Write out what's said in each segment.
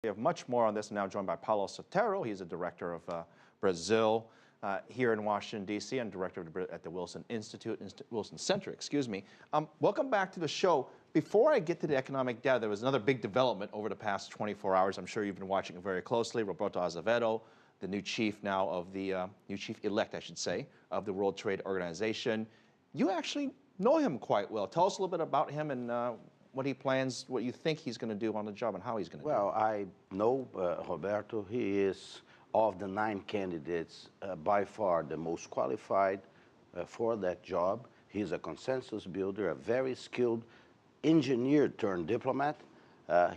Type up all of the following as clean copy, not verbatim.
We have much more on this. I'm now joined by Paulo Sotero. He's a director of Brazil here in Washington, D.C., and director at the Wilson Wilson Center, excuse me. Welcome back to the show. Before I get to the economic data, there was another big development over the past 24 hours. I'm sure you've been watching it very closely. Roberto Azevedo, the new chief now of the, new chief-elect, I should say, of the World Trade Organization. You actually know him quite well. Tell us a little bit about him and what he plans, what you think he's going to do on the job and how he's going to do it. Well, I know Roberto. He is, of the 9 candidates, by far the most qualified for that job. He's a consensus builder, a very skilled engineer turned diplomat.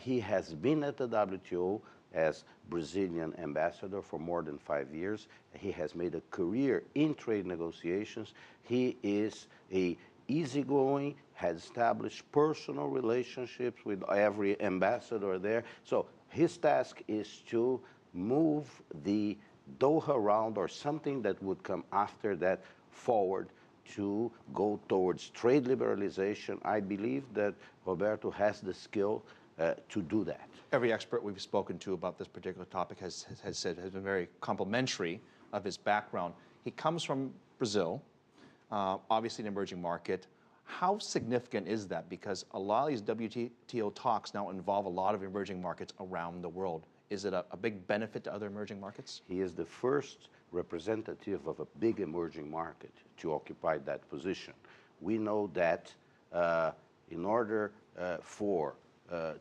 He has been at the WTO as Brazilian ambassador for more than 5 years. He has made a career in trade negotiations. He is a easygoing, has established personal relationships with every ambassador there. So his task is to move the Doha round or something that would come after that forward to go towards trade liberalization. I believe that Roberto has the skill to do that. Every expert we've spoken to about this particular topic has been very complimentary of his background. He comes from Brazil. Obviously an emerging market. How significant is that? Because a lot of these WTO talks now involve a lot of emerging markets around the world. Is it a big benefit to other emerging markets? He is the first representative of a big emerging market to occupy that position. We know that in order for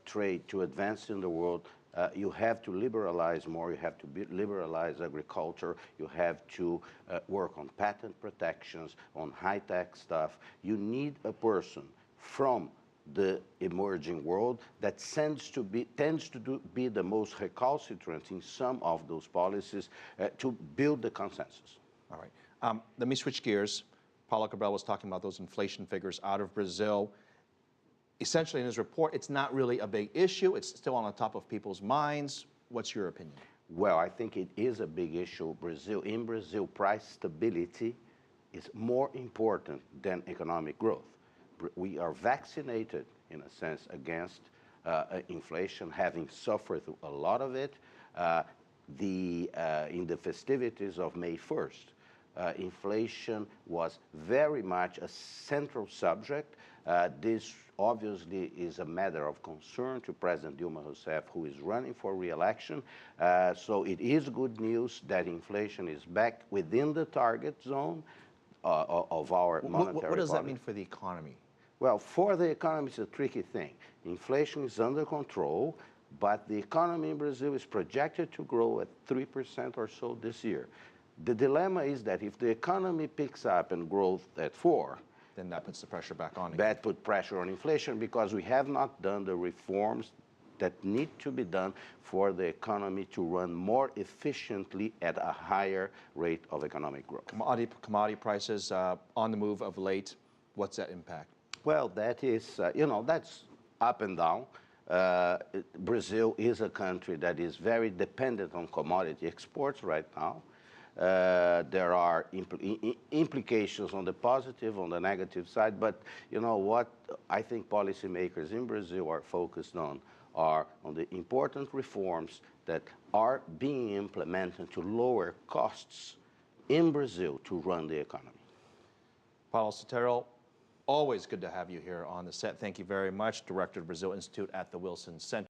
trade to advance in the world, you have to liberalize more, you have to liberalize agriculture, you have to work on patent protections, on high-tech stuff. You need a person from the emerging world that tends to be the most recalcitrant in some of those policies to build the consensus. All right. Let me switch gears. Paulo Cabral was talking about those inflation figures out of Brazil. Essentially, in his report, it's not really a big issue. It's still on the top of people's minds. What's your opinion? Well, I think it is a big issue. In Brazil, price stability is more important than economic growth. We are vaccinated, in a sense, against inflation, having suffered a lot of it. In the festivities of May 1st, inflation was very much a central subject. This obviously is a matter of concern to President Dilma Rousseff, who is running for re-election. So it is good news that inflation is back within the target zone of our monetary policy. What does that mean for the economy? Well, for the economy, it's a tricky thing. Inflation is under control, but the economy in Brazil is projected to grow at 3% or so this year. The dilemma is that if the economy picks up and grows at 4%, then that puts the pressure back on again. That puts pressure on inflation because we have not done the reforms that need to be done for the economy to run more efficiently at a higher rate of economic growth. Commodity prices on the move of late, what's that impact? Well, that is, that's up and down. Brazil is a country that is very dependent on commodity exports right now. There are implications on the positive, on the negative side, but you know what I think policymakers in Brazil are focused on are on the important reforms that are being implemented to lower costs in Brazil to run the economy. Paulo Sotero, always good to have you here on the set. Thank you very much, Director of Brazil Institute at the Wilson Center.